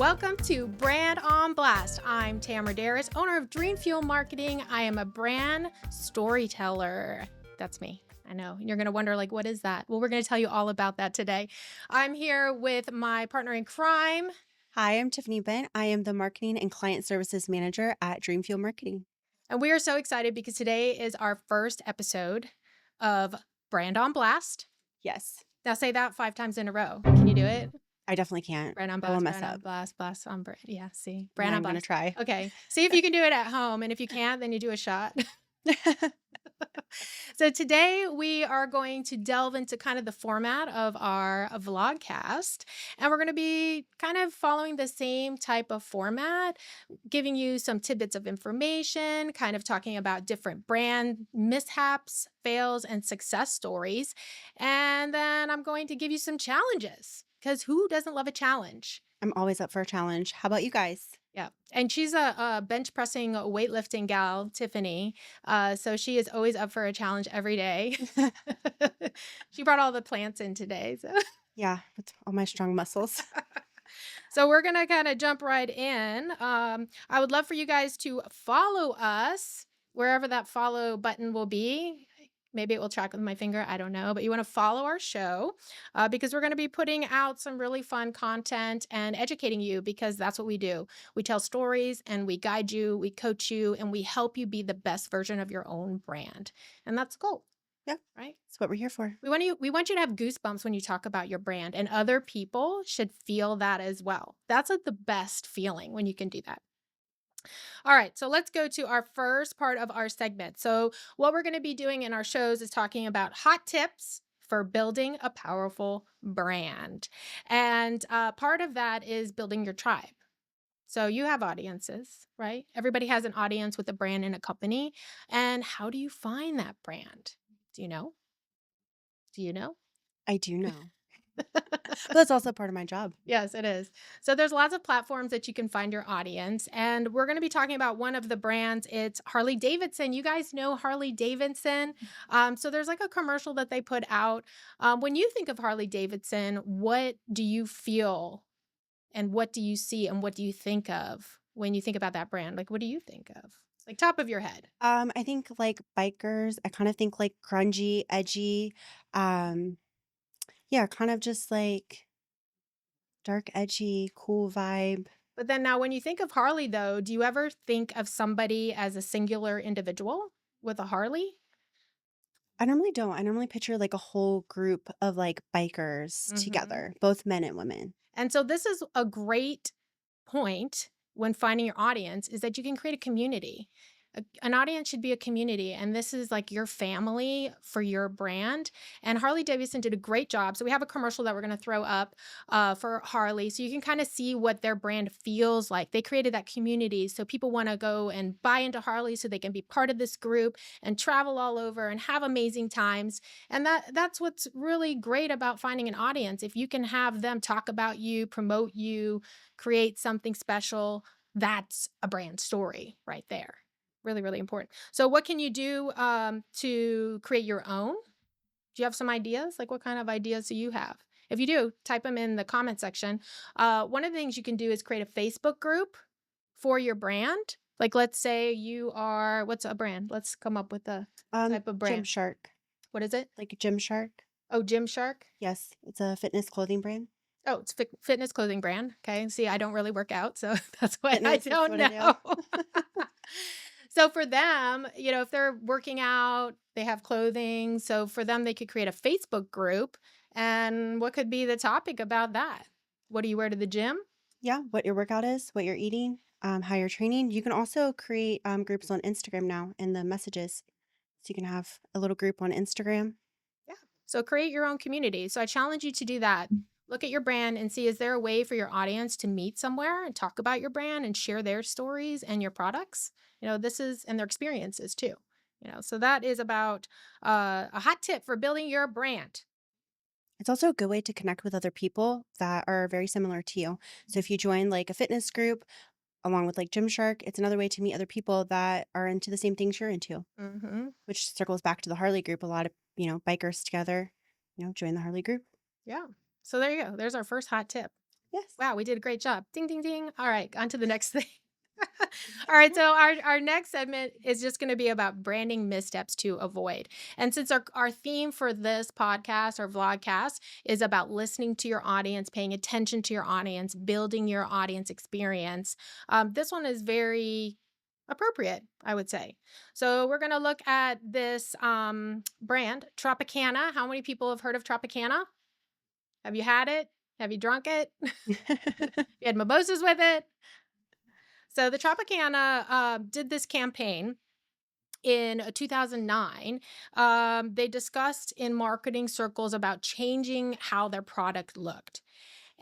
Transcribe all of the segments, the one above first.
Welcome to Brand on Blast. I'm Tamara Darress, owner of Dream Fuel Marketing. I am a brand storyteller. That's me. I know. You're going to wonder, like, what is that? Well, we're going to tell you all about that today. I'm here with my partner in crime. Hi, I'm Tiffany Bent. I am the Marketing and Client Services Manager at Dream Fuel Marketing. And we are so excited because today is our first episode of Brand on Blast. Yes, Now say that 5 times in a row. Can you do it? I definitely can't. Brand on I will blast, mess brand on up. blast, blast on brand. Yeah, see, But brand on I'm going to blast. try. Okay, see if you can do it at home. And if you can't, then you do a shot. So today we are going to delve into kind of the format of our vlogcast, and we're going to be kind of following the same type of format, giving you some tidbits of information, kind of talking about different brand mishaps, fails, and success stories. And then I'm going to give you some challenges, because who doesn't love a challenge? I'm always up for a challenge. How about you guys? Yeah. And she's a bench pressing weightlifting gal, Tiffany. So she is always up for a challenge every day. She brought all the plants in today. Yeah, with all my strong muscles. So we're going to kind of jump right in. I would love for you guys to follow us wherever that follow button will be. Maybe it will track with my finger. I don't know. But you want to follow our show because we're going to be putting out some really fun content and educating you, because that's what we do. We tell stories and we guide you, we coach you, and we help you be the best version of your own brand. And that's the goal. Yeah, right. That's what we're here for. We want you to have goosebumps when you talk about your brand, and other people should feel that as well. That's like the best feeling when you can do that. All right, so let's go to our first part of our segment. So what we're going to be doing in our shows is talking about hot tips for building a powerful brand. And part of that is building your tribe. So you have audiences, right? Everybody has an audience with a brand and a company. And how do you find that brand? Do you know? Do you know? I do know. But that's also part of my job. Yes, it is. So there's lots of platforms that you can find your audience. And we're going to be talking about one of the brands. It's Harley Davidson. You guys know Harley Davidson. So there's like a commercial that they put out. When you think of Harley Davidson, what do you feel and what do you see and what do you think of when you think about that brand? Like, what do you think of? Like, top of your head. I think like bikers. I kind of think like grungy, edgy. Yeah, kind of just like dark, edgy, cool vibe. But then now when you think of Harley, though, do you ever think of somebody as a singular individual with a Harley? I normally don't. I normally picture like a whole group of like bikers together, both men and women. And so this is a great point when finding your audience, is that you can create a community. An audience should be a community, and this is like your family for your brand. And Harley Davidson did a great job. So we have a commercial that we're going to throw up for Harley, so you can kind of see what their brand feels like. They created that community, so people want to go and buy into Harley so they can be part of this group and travel all over and have amazing times. And that's what's really great about finding an audience. If you can have them talk about you, promote you, create something special, that's a brand story right there. Really, really important. So what can you do to create your own? Do you have some ideas? Like, what kind of ideas do you have? If you do, type them in the comment section. One of the things you can do is create a Facebook group for your brand. Like, let's say you are, what's a brand? Let's come up with a type of brand. Gymshark. What is it? Like Gymshark. Oh, Gymshark? Yes, it's a fitness clothing brand. Oh, it's fitness clothing brand. Okay. See, I don't really work out, so that's why Fitness I is don't what I know. do. So for them, if they're working out, they have clothing. So for them, they could create a Facebook group. And what could be the topic about that? What do you wear to the gym? Yeah, what your workout is, what you're eating, how you're training. You can also create groups on Instagram now in the messages. So you can have a little group on Instagram. Yeah. So create your own community. So I challenge you to do that. Look at your brand and see, is there a way for your audience to meet somewhere and talk about your brand and share their stories and your products? This is, and their experiences too. So that is about a hot tip for building your brand. It's also a good way to connect with other people that are very similar to you. So if you join like a fitness group along with like Gymshark, it's another way to meet other people that are into the same things you're into, which circles back to the Harley group. A lot of, bikers together, join the Harley group. Yeah. So there you go. There's our first hot tip. Yes. Wow, we did a great job. Ding, ding, ding. All right, on to the next thing. All right, so our next segment is just going to be about branding missteps to avoid. And since our theme for this podcast or vlogcast is about listening to your audience, paying attention to your audience, building your audience experience, this one is very appropriate, I would say. So we're going to look at this brand, Tropicana. How many people have heard of Tropicana? Have you had it? Have you drunk it? You had mimosas with it? So the Tropicana did this campaign in 2009. They discussed in marketing circles about changing how their product looked.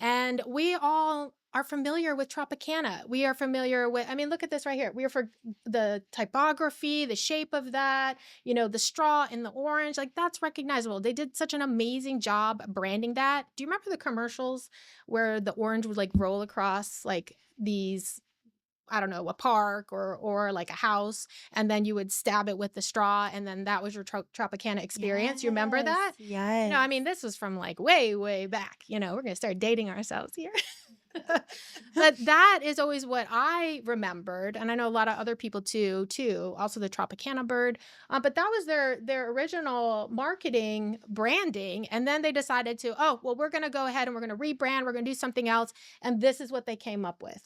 And we all are familiar with Tropicana. We are familiar with, I mean, look at this right here. We are for the typography, the shape of that, the straw and the orange, like that's recognizable. They did such an amazing job branding that. Do you remember the commercials where the orange would like roll across like these, I don't know, a park or like a house, and then you would stab it with the straw, and then that was your Tropicana experience. You remember Yes, that? I yes. mean, this was from like way, way back. We're gonna start dating ourselves here. But that is always what I remembered, and I know a lot of other people too. Also, the Tropicana bird, but that was their original marketing branding, and then they decided to, oh well, we're gonna go ahead and we're gonna rebrand. We're gonna do something else, and this is what they came up with.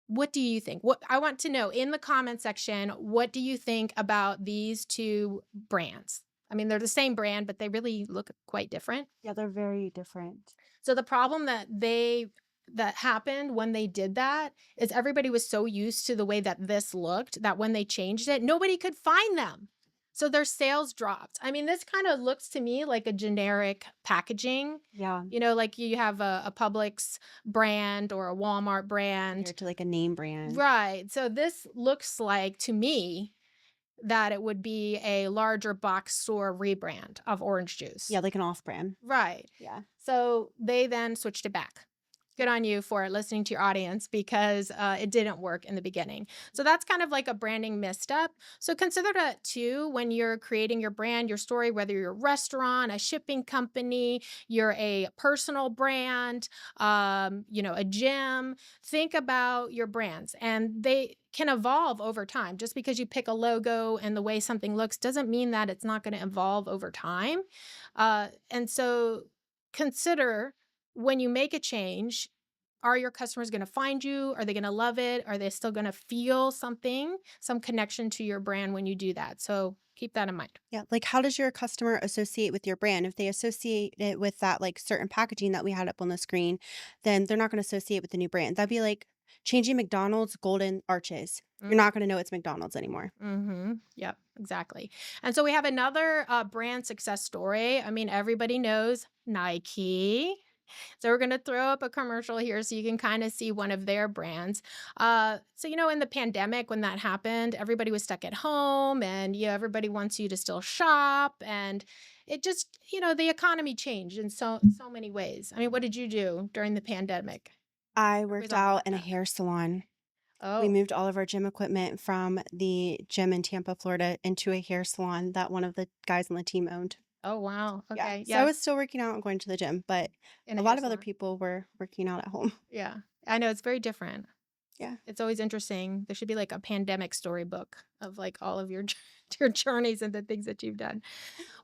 What do you think? What I want to know in the comment section, what do you think about these two brands? I mean, they're the same brand, but they really look quite different. Yeah, they're very different. So the problem that happened when they did that is everybody was so used to the way that this looked that when they changed it, nobody could find them. So their sales dropped. I mean, this kind of looks to me like a generic packaging. Yeah, Like you have a Publix brand or a Walmart brand. compared to like a name brand. Right. So this looks like to me that it would be a larger box store rebrand of orange juice. Yeah, like an off-brand. Right. Yeah. So they then switched it back. Good on you for listening to your audience because it didn't work in the beginning. So that's kind of like a branding misstep. So consider that too when you're creating your brand, your story, whether you're a restaurant, a shipping company, you're a personal brand, a gym. Think about your brands and they can evolve over time. Just because you pick a logo and the way something looks doesn't mean that it's not going to evolve over time. And so consider when you make a change, are your customers going to find you? Are they going to love it? Are they still going to feel something, some connection to your brand when you do that? So keep that in mind. Yeah, like how does your customer associate with your brand? If they associate it with that like certain packaging that we had up on the screen, then they're not going to associate with the new brand. That'd be like changing McDonald's golden arches. You're not going to know it's McDonald's anymore. Mm-hmm. Yep, exactly. And so we have another brand success story. I mean, everybody knows Nike. So we're going to throw up a commercial here so you can kind of see one of their brands. So, in the pandemic, when that happened, everybody was stuck at home and, everybody wants you to still shop. And it just, the economy changed in so many ways. I mean, what did you do during the pandemic? I Everybody's worked on out in a lockdown. hair salon. We Oh, moved all of our gym equipment from the gym in Tampa, Florida into a hair salon that one of the guys on the team owned. oh, wow. Yeah. Okay. So I was Yes. still working out and going to the gym, but In a a hair lot of other salon. people were working out at home. Yeah. I know it's very different. Yeah. It's always interesting. There should be like a pandemic storybook of like all of your your journeys and the things that you've done.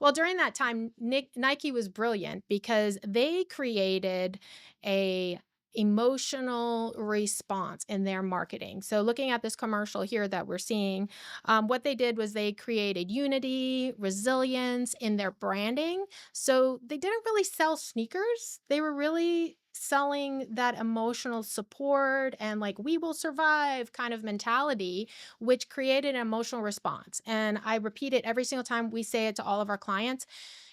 Well, during that time, Nike was brilliant because they created a emotional response in their marketing. So looking at this commercial here that we're seeing, what they did was they created unity, resilience in their branding. So they didn't really sell sneakers. They were really selling that emotional support and like we will survive kind of mentality, which created an emotional response. And I repeat it every single time we say it to all of our clients.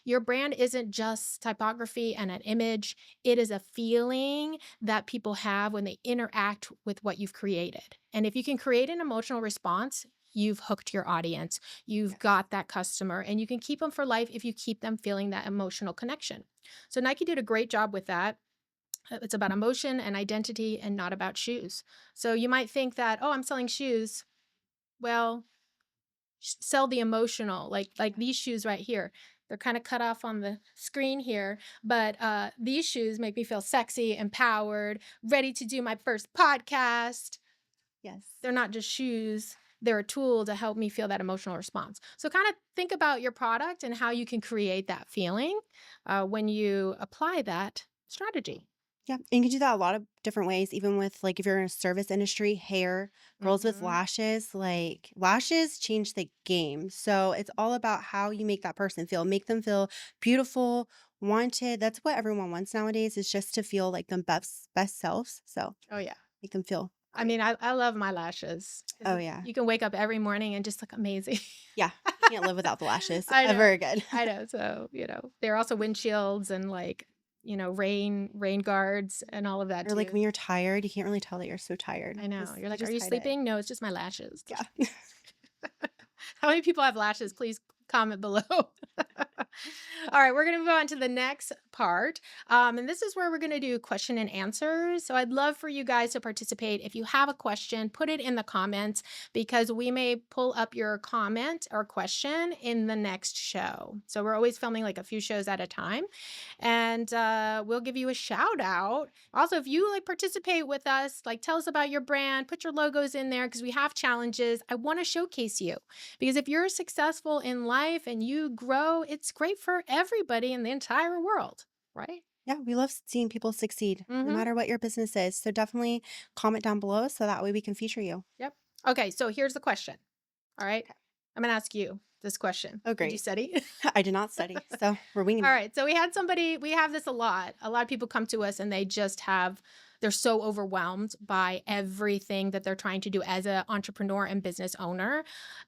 Your brand isn't just typography and an image. It is a feeling that people have when they interact with what you've created. And if you can create an emotional response, you've hooked your audience. You've got that customer and you can keep them for life if you keep them feeling that emotional connection. So Nike did a great job with that. It's about emotion and identity and not about shoes. So you might think that, oh, I'm selling shoes. Well, sell the emotional, like these shoes right here. They're kind of cut off on the screen here, but these shoes make me feel sexy, empowered, ready to do my first podcast. Yes. They're not just shoes, they're a tool to help me feel that emotional response. So kind of think about your product and how you can create that feeling when you apply that strategy. Yeah, and you can do that a lot of different ways, even with like if you're in a service industry, hair, girls with Mhm. lashes, like lashes change the game. So it's all about how you make that person feel. Make them feel beautiful, wanted. That's what everyone wants nowadays is just to feel like them best selves. So Oh, yeah. make them feel I great. mean, I love my lashes Oh 'cause yeah. you can wake up every morning and just look amazing. Yeah. Can't live without the lashes I know. ever again. I know. So, they're also windshields and like, rain guards and all of that Or like too. when you're tired, you can't really tell that you're so tired I know. because You're you like, "Are just you hide it. sleeping?" "No, it's just my lashes." Yeah. How many people have lashes? Please comment below. All right, we're going to move on to the next part. And this is where we're going to do question and answers. So I'd love for you guys to participate. If you have a question, put it in the comments because we may pull up your comment or question in the next show. So we're always filming like a few shows at a time. And we'll give you a shout out. Also, if you like participate with us, like tell us about your brand, put your logos in there because we have challenges. I want to showcase you. Because if you're successful in life and you grow, it's great for everybody in the entire world, right? Yeah, we love seeing people succeed no Mm-hmm. matter what your business is. So definitely comment down below so that way we can feature you. Yep. Okay, so here's the question. All right. Okay. I'm gonna ask you this question. Oh, Did you great. study? I did not study, so we're winging All it. right. So we have this a lot. A lot of people come to us and they're so overwhelmed by everything that they're trying to do as an entrepreneur and business owner.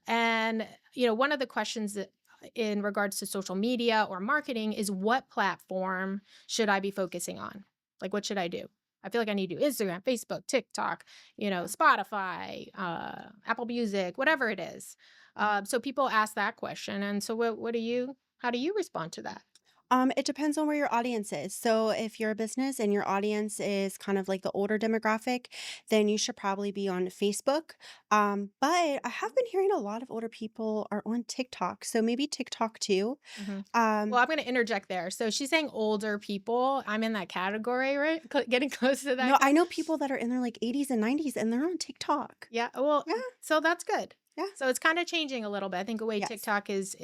And, one of the questions that in regards to social media or marketing is what platform should I be focusing on? Like, what should I do? I feel like I need to do Instagram, Facebook, TikTok, Yeah. Spotify, Apple Music, whatever it is. So people ask that question. And so how do you respond to that? It depends on where your audience is. So if you're a business and your audience is kind of like the older demographic, then you should probably be on Facebook. But I have been hearing a lot of older people are on TikTok. So maybe TikTok too. Mhm. Um, Well, I'm gonna interject there. So she's saying older people. I'm in that category, right? Getting close to no, that. I know people that are in their like 80s and 90s and they're on TikTok. Yeah. Well, Yeah. so that's good. Yeah. So it's kind of changing a little bit. I think the way Yes. TikTok is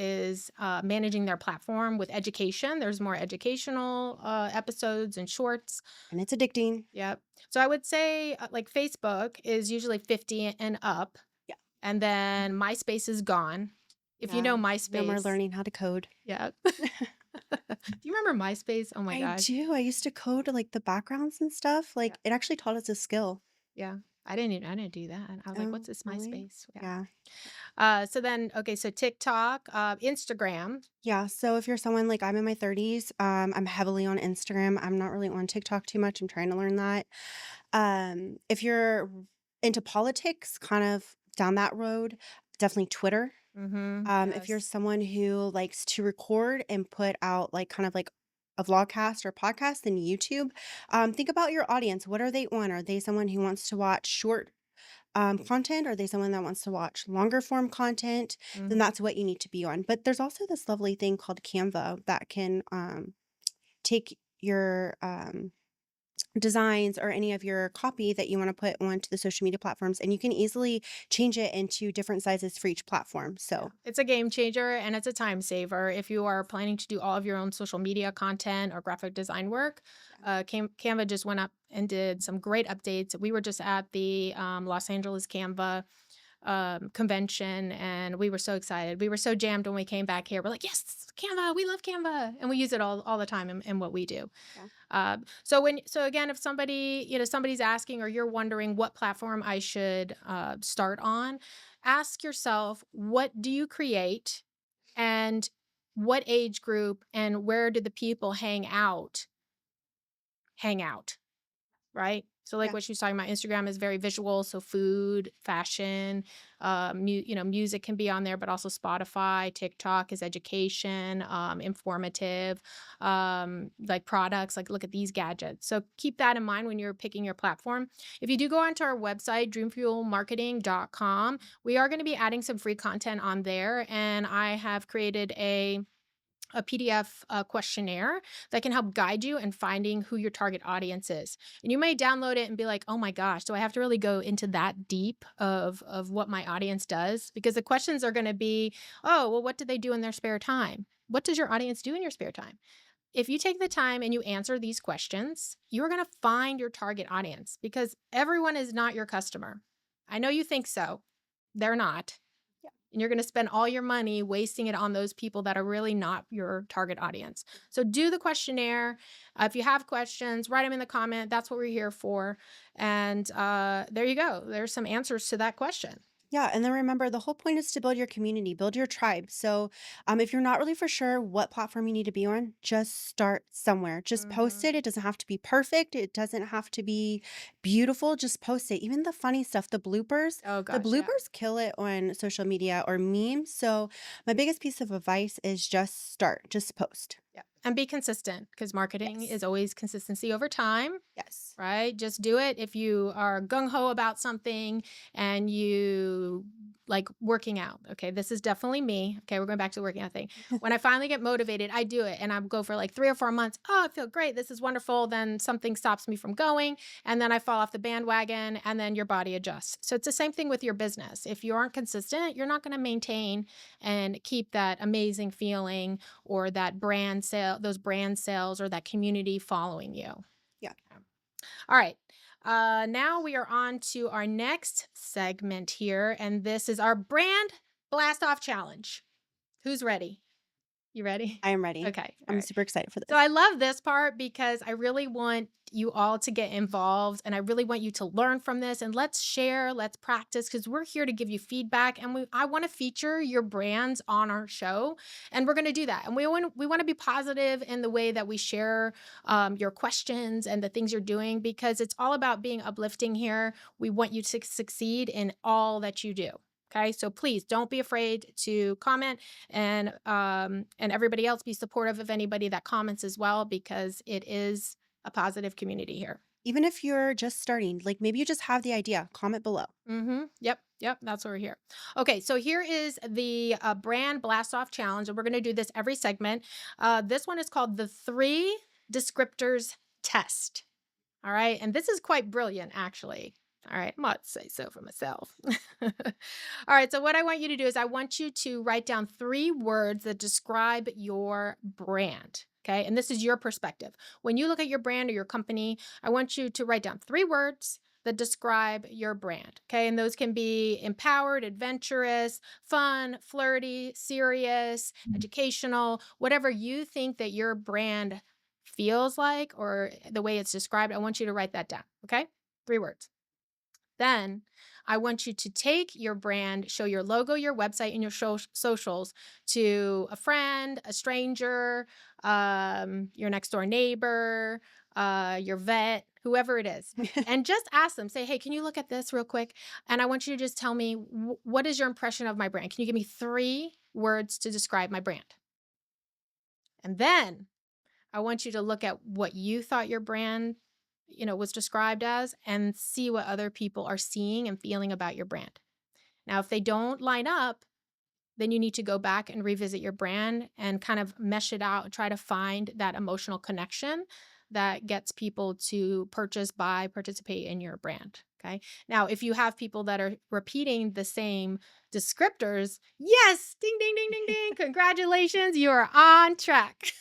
managing their platform with education. There's more educational episodes and shorts. And it's addicting. Yep. So I would say like Facebook is usually 50 and up, Yeah. and then MySpace is gone. If you know Yeah. No more MySpace, learning how to code. yeah. Do you remember MySpace? Oh my I gosh. do. I used to code like the backgrounds and stuff. Yeah. Like it actually taught us a skill. Yeah. I didn't do that. I was like, Oh, what's this really? MySpace? Yeah. Yeah. So then, okay, so TikTok, Instagram. Yeah. So if you're someone like I'm in my 30s, I'm heavily on Instagram. I'm not really on TikTok too much. I'm trying to learn that. If you're into politics, kind of down that road, definitely Twitter. Mm-hmm. If you're Yes. someone who likes to record and put out like kind of like a vlogcast or podcast, then YouTube. Think about your audience. What are they on? Are they someone who wants to watch short content? Are they someone that wants to watch longer form content? Then Mm-hmm. that's what you need to be on. But there's also this lovely thing called Canva that can take your designs or any of your copy that you want to put onto the social media platforms and you can easily change it into different sizes for each platform. Yeah. So, It's a game changer and it's a time saver. If you are planning to do all of your own social media content or graphic design work, yeah. Canva just went up and did some great updates. We were just at the Los Angeles Canva convention and we were so excited. We were so jammed when we came back here. We're like, yes, Canva, we love Canva. And we use it all the time in what we do. Yeah. So again, if somebody's asking or you're wondering what platform I should start on, ask yourself, what do you create and what age group and where do the people hang out? Right? So like Yeah. what she was talking about, Instagram is very visual. So food, fashion, music can be on there, but also Spotify, TikTok is education, informative, like products, like look at these gadgets. So keep that in mind when you're picking your platform. If you do go onto our website, dreamfuelmarketing.com, we are going to be adding some free content on there. And I have created a a PDF questionnaire that can help guide you in finding who your target audience is. And you may download it and be like, "Oh my gosh, do I have to really go into that deep of what my audience does?" Because the questions are going to be, "Oh, well, what do they do in their spare time? What does your audience do in your spare time?" If you take the time and you answer these questions, you're going to find your target audience because everyone is not your customer. I know you think so. They're not. And you're going to spend all your money wasting it on those people that are really not your target audience. So do the questionnaire. If you have questions, write them in the comment. That's what we're here for. And there you go. There's some answers to that question. Yeah, and then remember the whole point is to build your community, build your tribe. So, if you're not really for sure what platform you need to be on, just start somewhere. Just post Mhm. it. It doesn't have to be perfect. It doesn't have to be beautiful. Just post it. Even the funny stuff, Oh the gosh, yeah. bloopers kill it on social media or memes. So, my biggest piece of advice is just start, just post. Yeah. And be consistent because marketing Yes. is always consistency over time. Yes. Right? Just do it if you are gung ho about something and you like working out. Okay, this is definitely me. Okay, we're going back to the working out thing. When I finally get motivated, I do it and I go for like 3 or 4 months. Oh, I feel great. This is wonderful. Then something stops me from going and then I fall off the bandwagon and then your body adjusts. So it's the same thing with your business. If you aren't consistent, you're not going to maintain and keep that amazing feeling or that brand sale, those brand sales or that community following you. Yeah, All right. Now we are on to our next segment here, and this is our brand blast off challenge. Who's ready? You ready? I am ready. Okay. All I'm right. super excited for So this. I love this part because I really want you all to get involved and I really want you to learn from this and let's share, let's practice because we're here to give you feedback and I want to feature your brands on our show and we're going to do that. And we want to be positive in the way that we share your questions and the things you're doing because it's all about being uplifting here. We want you to succeed in all that you do. Okay, so please don't be afraid to comment and everybody else be supportive of anybody that comments as well because it is a positive community here. Even if you're just starting, like maybe you just have the idea, comment below. Yep. Yep. That's what we're here. Okay. So here is the brand blast off challenge. And we're going to do this every segment. This one is called the 3 descriptors test. All right. And this is quite brilliant, actually. All right. I might say so for myself. All right. So, what I want you to do is, I want you to write down 3 words that describe your brand. Okay. And this is your perspective. When you look at your brand or your company, I want you to write down 3 words that describe your brand. Okay. And those can be empowered, adventurous, fun, flirty, serious, educational, whatever you think that your brand feels like or the way it's described, I want you to write that down. Okay. 3 words. Then I want you to take your brand, show your logo, your website, and your socials to a friend, a stranger, your next door neighbor, your vet, whoever it is. And just ask them, say, hey, can you look at this real quick? And I want you to just tell me, what is your impression of my brand? Can you give me 3 words to describe my brand? And then I want you to look at what you thought your brand, was described as and see what other people are seeing and feeling about your brand. Now, if they don't line up, then you need to go back and revisit your brand and kind of mesh it out and try to find that emotional connection that gets people to purchase, buy, participate in your brand. Okay. Now, if you have people that are repeating the same descriptors, yes, ding, ding, ding, ding, ding. Congratulations, you are on track.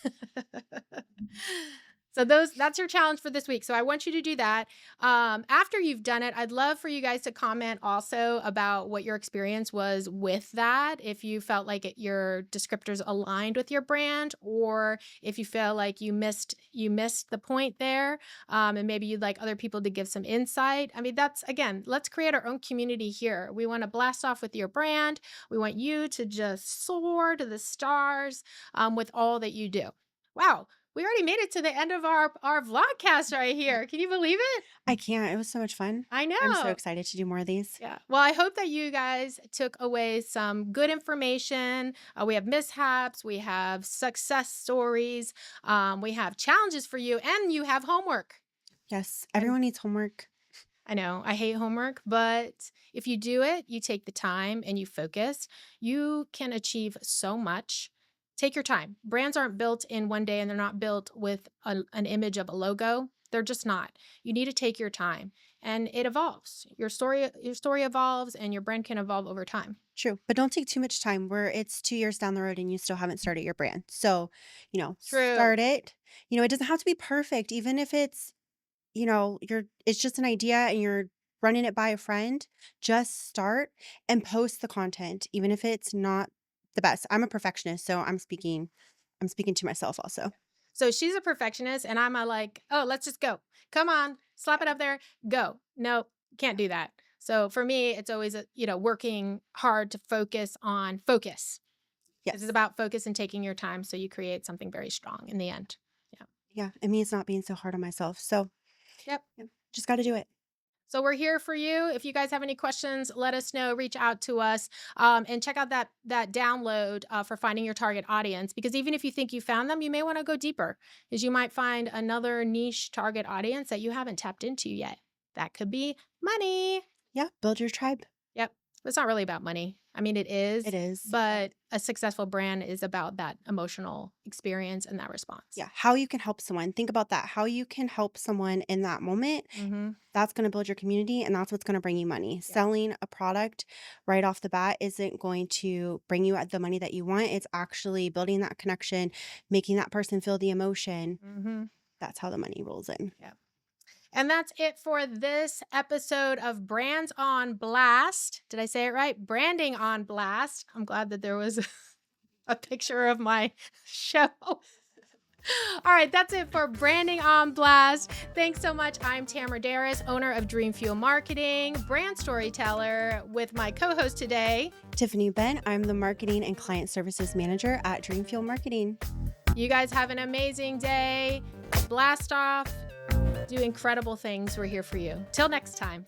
So that's your challenge for this week. So I want you to do that. After you've done it, I'd love for you guys to comment also about what your experience was with that. If you felt like your descriptors aligned with your brand, or if you feel like you missed the point there, and maybe you'd like other people to give some insight. I mean, that's again, let's create our own community here. We want to blast off with your brand. We want you to just soar to the stars with all that you do. Wow, we already made it to the end of our vlogcast right here. Can you believe it? I can't. It was so much fun. I I'm so know. excited to do more of these. Yeah. Well, I hope that you guys took away some good information. We have mishaps, we have success stories, we have challenges for you, and you have homework. Yes, And everyone needs homework. I know I hate homework, but if you do it, you take the time and you focus, you can achieve so much Take your time. Brands aren't built in one day, and they're not built with an image of a logo. They're just not. You need to take your time, and it evolves. Your story evolves, and your brand can evolve over time. True, but don't take too much time where it's 2 years down the road and you still haven't started your brand. So, True. start it. It doesn't have to be perfect, even if it's just an idea and you're running it by a friend. Just start and post the content, even if it's not the best. I'm a perfectionist, so I'm speaking to myself also. So she's a perfectionist, and I'm a like, oh, let's just go. Come on, slap it up there, go. No, can't do that. So for me, it's always working hard to focus on focus. This is Yes. about focus and taking your time, so you create something very strong in the end. Yeah. Yeah, it means not being so hard on myself. So, Yep. yeah, just got to do it. So we're here for you. If you guys have any questions, let us know. Reach out to us, and check out that download for finding your target audience. Because even if you think you found them, you may want to go deeper, because you might find another niche target audience that you haven't tapped into yet. That could be money. Yeah, build your tribe. Yep. But it's not really about money. I mean, it It is, is. but a successful brand is about that emotional experience and that response. Yeah, how you can help someone. Think about that. How you can help someone in that moment. Mm-hmm. That's going to build your community and that's what's going to bring you money. Yep. Selling a product right off the bat isn't going to bring you the money that you want. It's actually building that connection, making that person feel the emotion. Mm-hmm. That's how the money rolls in. Yep. And that's it for this episode of Brands on Blast. Did I say it right? Branding on Blast. I'm glad that there was a picture of my show. All right, that's it for Branding on Blast. Thanks so much. I'm Tamara Darress, owner of Dream Fuel Marketing, brand storyteller, with my co-host today. Tiffany Bent, I'm the marketing and client services manager at Dream Fuel Marketing. You guys have an amazing day. Blast off. Do incredible things. We're here for you. Till next time.